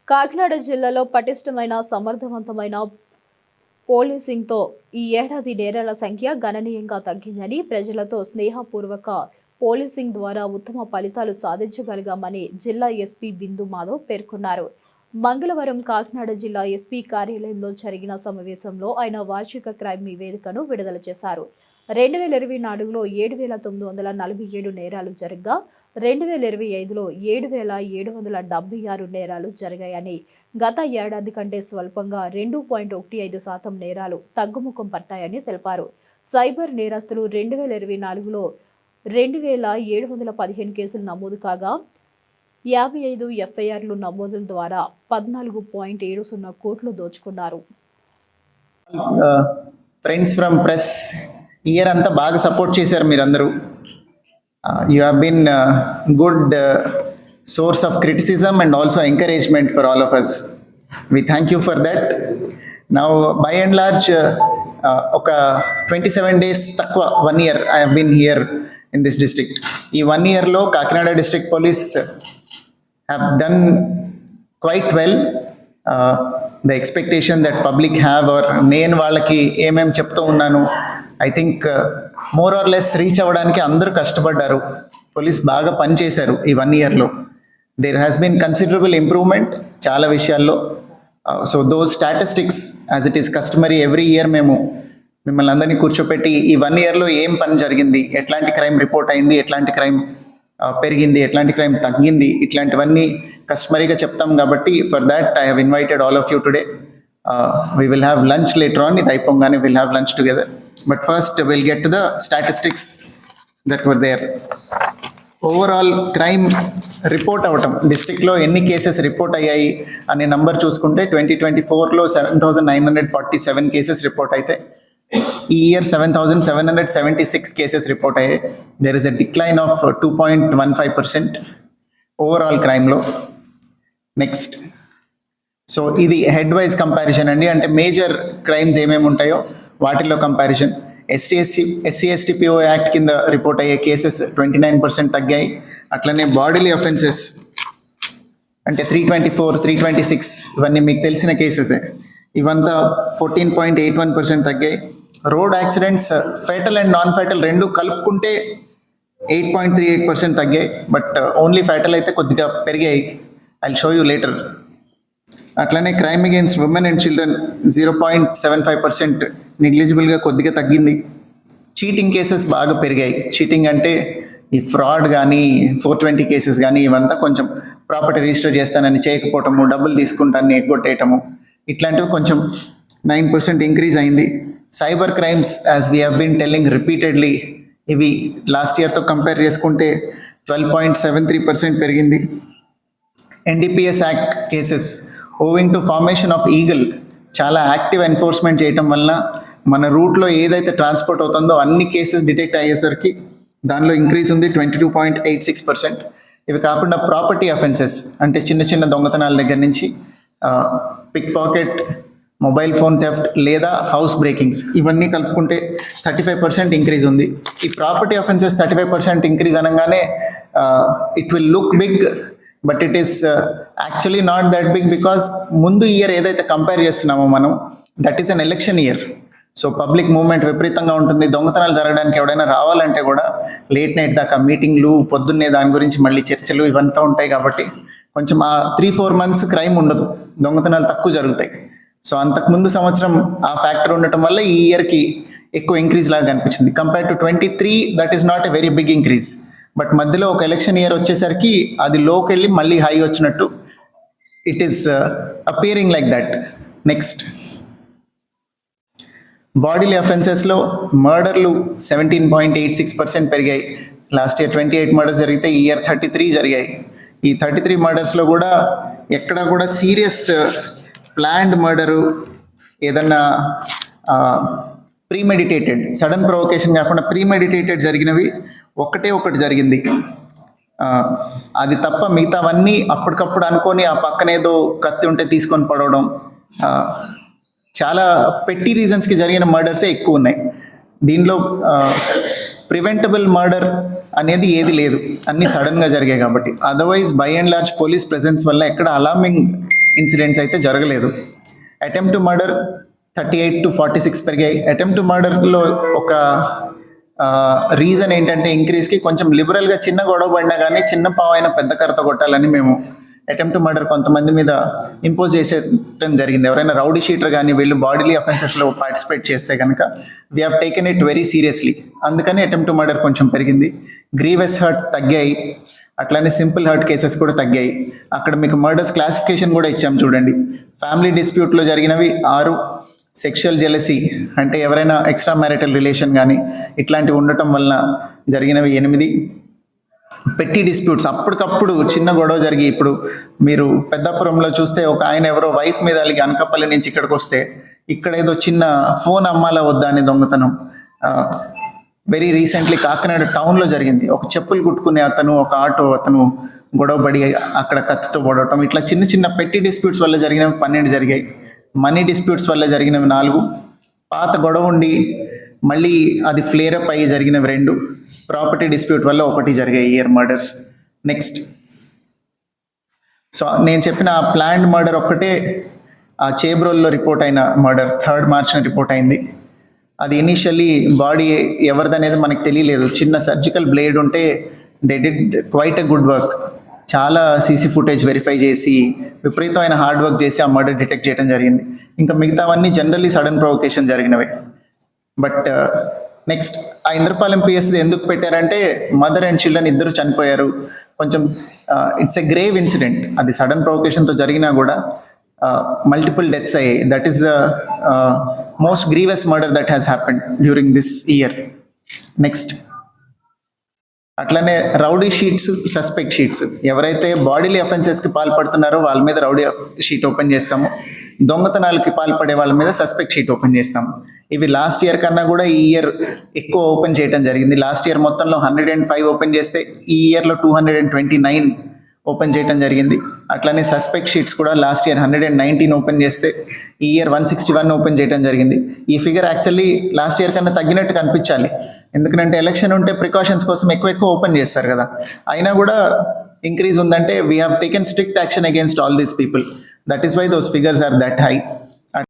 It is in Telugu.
కాకినాడ జిల్లాలో పటిష్టమైన సమర్థవంతమైన పోలీసింగ్తో ఈ ఏడాది నేరాల సంఖ్య గణనీయంగా తగ్గిందని, ప్రజలతో స్నేహపూర్వక పోలీసింగ్ ద్వారా ఉత్తమ ఫలితాలు సాధించగలిగామని జిల్లా ఎస్పీ బిందు మాధవ్ పేర్కొన్నారు. మంగళవారం కాకినాడ జిల్లా ఎస్పీ కార్యాలయంలో జరిగిన సమావేశంలో ఆయన వార్షిక క్రైమ్ నివేదికను విడుదల చేశారు. 2024లో 7,947 నేరాలు జరగగా 2025లో 7,776 నేరాలు జరిగాయని, గత ఏడాది కంటే స్వల్పంగా 2.15% నేరాలు తగ్గుముఖం పట్టాయని తెలిపారు. సైబర్ నేరస్తులు 2024లో 2,715 కేసులు నమోదు కాగా 55 ఎఫ్ఐఆర్లు నమోదుల ద్వారా 14.70 కోట్లు దోచుకున్నారు. ఫ్రెండ్స్ ఫ్రమ్ ప్రెస్ ఇయర్ అంతా బాగా సపోర్ట్ చేశారు మీరందరూ. You have been good source of criticism and also encouragement for all of us. We thank you for that. Now by and large ఒక 27 days తక్కువ 1 year I have been here in this district. ఈ 1 yearలో Kakinada district police have done quite well. The expectation that public have or నేను వాళ్ళకి ఏమేమి చెప్తూ ఉన్నాను, I think more or less reach అవ్వడానికి అందరూ కష్టపడ్డారు. పోలీస్ బాగా పనిచేశారు ఈ 1 yearలో. There has been considerable improvement చాలా విషయాల్లో. So those statistics as it is customary every year మేము మిమ్మల్ని అందరినీ కూర్చోపెట్టి ఈ 1 yearలో ఏం పని జరిగింది, ఎట్లాంటి క్రైమ్ రిపోర్ట్ అయింది, ఎట్లాంటి క్రైమ్ పెరిగింది, ఎట్లాంటి క్రైమ్ తగ్గింది, ఇట్లాంటివన్నీ కస్టమరీగా చెప్తాం. కాబట్టి for that I have invited all of you today. We will have lunch later on. ఇది అయిపోగానే will have lunch together. But first will get to the statistics that were there. Overall crime report అవ్వటం, డిస్ట్రిక్ట్లో ఎన్ని కేసెస్ రిపోర్ట్ అయ్యాయి అనే నంబర్ చూసుకుంటే 2024లో 7,947 కేసెస్ రిపోర్ట్ అయితే ఈ ఇయర్ 7,776 కేసెస్ రిపోర్ట్ అయ్యాయి. There is a decline of 2.15% overall క్రైమ్లో. నెక్స్ట్, సో ఇది హెడ్ వైజ్ కంపారిజన్ అండి. అంటే మేజర్ క్రైమ్స్ ఏమేమి ఉంటాయో వాటిల్లో comparison. SC ST PO act కింద రిపోర్ట్ అయ్యే కేసెస్ 29% తగ్గాయి. అట్లనే బాడీలీ అఫెన్సెస్ అంటే 324, 326 ఇవన్నీ మీకు తెలిసిన కేసెసే. ఇవంతా 14.81% తగ్గాయి. Road accidents fatal and non fatal రెండు కలుపుకుంటే 8.38% తగ్గాయి. బట్ ఓన్లీ ఫేటల్ అయితే కొద్దిగా పెరిగాయి. I will show you later. అట్లనే crime against women and children 0.75% నెగ్లిజిబుల్గా కొద్దిగా తగ్గింది. చీటింగ్ కేసెస్ బాగా పెరిగాయి. చీటింగ్ అంటే ఈ ఫ్రాడ్ కానీ 420 కేసెస్ కానీ ఇవంతా కొంచెం ప్రాపర్టీ రిజిస్టర్ చేస్తానని చేయకపోవటము, డబ్బులు తీసుకుంటానని ఎగ్గొట్టేయటము, ఇట్లాంటివి కొంచెం 9% ఇంక్రీజ్ అయింది. Cyber crimes as we have been telling repeatedly, ఇవి లాస్ట్ ఇయర్తో కంపేర్ చేసుకుంటే 12.73% పెరిగింది. NDPS act cases owing to formation of Eagle చాలా యాక్టివ్ ఎన్ఫోర్స్మెంట్ చేయటం వలన మన రూట్లో ఏదైతే ట్రాన్స్పోర్ట్ అవుతుందో అన్ని కేసెస్ డిటెక్ట్ అయ్యేసరికి దానిలో ఇంక్రీజ్ ఉంది 22.86%. ఇవి కాకుండా ప్రాపర్టీ అఫెన్సెస్ అంటే చిన్న చిన్న దొంగతనాల దగ్గర నుంచి pick pocket, mobile phone theft లేదా హౌస్ బ్రేకింగ్స్ ఇవన్నీ కలుపుకుంటే 35% ఇంక్రీజ్ ఉంది. ఈ ప్రాపర్టీ అఫెన్సెస్ 35% ఇంక్రీజ్ అనగానే it will look big, but it is actually not that big. Because ముందు ఇయర్ ఏదైతే కంపేర్ చేస్తున్నామో మనం, that is an election year. So public movement విపరీతంగా ఉంటుంది. దొంగతనాలు జరగడానికి ఎవడైనా రావాలంటే కూడా లేట్ నైట్ దాకా మీటింగ్లు, పొద్దున్నే దాని గురించి మళ్ళీ చర్చలు ఇవంతా ఉంటాయి. కాబట్టి కొంచెం ఆ 3-4 months క్రైమ్ ఉండదు, దొంగతనాలు తక్కువ జరుగుతాయి. సో అంతకుముందు సంవత్సరం ఆ ఫ్యాక్టర్ ఉండటం వల్ల ఈ ఇయర్కి ఎక్కువ ఇంక్రీజ్ లాగా అనిపించింది. Compare to 23 that is not a very big increase. But మధ్యలో ఒక ఎలక్షన్ ఇయర్ వచ్చేసరికి అది లోకి వెళ్ళి మళ్ళీ హై వచ్చినట్టు it is appearing like that. Next, bodily అఫెన్సెస్లో మర్డర్లు 17.86% పెరిగాయి. లాస్ట్ ఇయర్ 28 మర్డర్స్ జరిగితే ఈ ఇయర్ 33 జరిగాయి. ఈ 33 మర్డర్స్లో కూడా ఎక్కడ కూడా సీరియస్ ప్లాన్డ్ మర్డరు, ఏదన్నా ప్రీమెడిటేటెడ్ సడన్ ప్రొవొకేషన్ కాకుండా ప్రీమెడిటేటెడ్ జరిగినవి ఒకటి జరిగింది. అది తప్ప మిగతావన్నీ అప్పటికప్పుడు అనుకొని ఆ పక్కనేదో కత్తి ఉంటే తీసుకొని పడవడం, చాలా పెట్టి రీజన్స్కి జరిగిన మర్డర్సే ఎక్కువ ఉన్నాయి. దీనిలో ప్రివెంటబుల్ మర్డర్ అనేది ఏది లేదు, అన్నీ సడన్గా జరిగాయి కాబట్టి. Otherwise by and large police presence వల్ల ఎక్కడ అలార్మింగ్ ఇన్సిడెంట్స్ అయితే జరగలేదు. అటెంప్ట్ టు మర్డర్ 38 to 46 పెరిగాయి. అటెంప్ట్ టు మర్డర్లో ఒక రీజన్ ఏంటంటే ఇంక్రీజ్కి కొంచెం లిబరల్గా చిన్న గొడవ పడినా కానీ చిన్న పావైన పెద్ద కర్త కొట్టాలని మేము అటెంప్ట్ టు మర్డర్ కొంతమంది మీద ఇంపోజ్ చేసేయడం జరిగింది. ఎవరైనా రౌడీ షీటర్ కానీ వీళ్ళు బాడీలీ అఫెన్సెస్లో పార్టిసిపేట్ చేస్తే కనుక we have taken it very seriously. అందుకని అటెంప్ట్ టు మర్డర్ కొంచెం పెరిగింది. గ్రీవెస్ హర్ట్ తగ్గాయి, అట్లానే సింపుల్ హర్ట్ కేసెస్ కూడా తగ్గాయి. అక్కడ మీకు మర్డర్స్ క్లాసిఫికేషన్ కూడా ఇచ్చాం చూడండి. ఫ్యామిలీ డిస్ప్యూట్లో జరిగినవి 6, సెక్షువల్ జెలసీ అంటే ఎవరైనా ఎక్స్ట్రా మ్యారిటల్ రిలేషన్ కానీ ఇట్లాంటివి ఉండటం వలన జరిగినవి 8, పెట్టి డిస్ప్యూట్స్ అప్పటికప్పుడు చిన్న గొడవ జరిగి, ఇప్పుడు మీరు పెద్దాపురంలో చూస్తే ఒక ఆయన ఎవరో వైఫ్ మీద అలిగి అనకాపల్లి నుంచి ఇక్కడికి వస్తే ఇక్కడ ఏదో చిన్న ఫోన్ అమ్మాలా వద్దా అనే దొంగతనం వెరీ రీసెంట్లీ కాకినాడ టౌన్లో జరిగింది. ఒక చెప్పులు కుట్టుకునే అతను ఒక ఆటో అతను గొడవపడి అక్కడ కత్తితో పొడవటం, ఇట్లా చిన్న చిన్న పెట్టి డిస్ప్యూట్స్ వల్ల జరిగినవి 12 జరిగాయి. మనీ డిస్ప్యూట్స్ వల్ల జరిగినవి 4, పాత గొడవ ఉండి మళ్ళీ అది ఫ్లేరప్ అయ్యి జరిగినవి 2, ప్రాపర్టీ డిస్ప్యూట్ వల్ల 1 జరిగాయి ఇయర్ మర్డర్స్. నెక్స్ట్, సో నేను చెప్పిన ప్లాన్డ్ మర్డర్ ఒక్కటే ఆ చేబ్రోల్లో రిపోర్ట్ అయిన మర్డర్ 3rd March రిపోర్ట్ అయింది. అది ఇనీషియల్లీ బాడీ ఎవరిదనేది మనకు తెలియలేదు. చిన్న సర్జికల్ బ్లేడ్ ఉంటే they did quite a good work. చాలా సీసీ ఫుటేజ్ వెరిఫై చేసి విపరీతమైన హార్డ్ వర్క్ చేసి ఆ మర్డర్ డిటెక్ట్ చేయడం జరిగింది. ఇంకా మిగతావన్నీ జనరల్లీ సడన్ ప్రొవొకేషన్ జరిగినవి. బట్ నెక్స్ట్, ఆ ఇంద్రపాలెం పిఎస్ది ఎందుకు పెట్టారంటే మదర్ అండ్ చిల్డ్రన్ ఇద్దరు చనిపోయారు. కొంచెం ఇట్స్ ఎ గ్రేవ్ ఇన్సిడెంట్. అది సడన్ ప్రొవొకేషన్తో జరిగినా కూడా మల్టిపుల్ డెత్స్ అయ్యాయి. That is the most grievous murder that has happened during this year. Next, అట్లనే రౌడీ షీట్స్, సస్పెక్ట్ షీట్స్. ఎవరైతే బాడీలీ అఫెన్సెస్కి పాల్పడుతున్నారో వాళ్ళ మీద రౌడీ షీట్ ఓపెన్ చేస్తాము. దొంగతనాలకి పాల్పడే వాళ్ళ మీద సస్పెక్ట్ షీట్ ఓపెన్ చేస్తాము. ఇవి లాస్ట్ ఇయర్ కన్నా కూడా ఈ ఇయర్ ఎక్కువ ఓపెన్ చేయడం జరిగింది. లాస్ట్ ఇయర్ మొత్తంలో 105 ఓపెన్ చేస్తే ఈ ఇయర్లో 229 ఓపెన్ చేయడం జరిగింది. అట్లనే సస్పెక్ట్ షీట్స్ కూడా లాస్ట్ ఇయర్ 119 ఓపెన్ చేస్తే ఈ ఇయర్ 161 ఓపెన్ చేయడం జరిగింది. ఈ ఫిగర్ యాక్చువల్లీ లాస్ట్ ఇయర్ కన్నా తగ్గినట్టు కనిపించాలి. ఎందుకంటే ఎలక్షన్ ఉంటే ప్రికాషన్స్ కోసం ఎక్కువ ఓపెన్ చేస్తారు కదా. అయినా కూడా ఇంక్రీజ్ ఉందంటే we have taken strict action against all these people. That is why those figures are that high.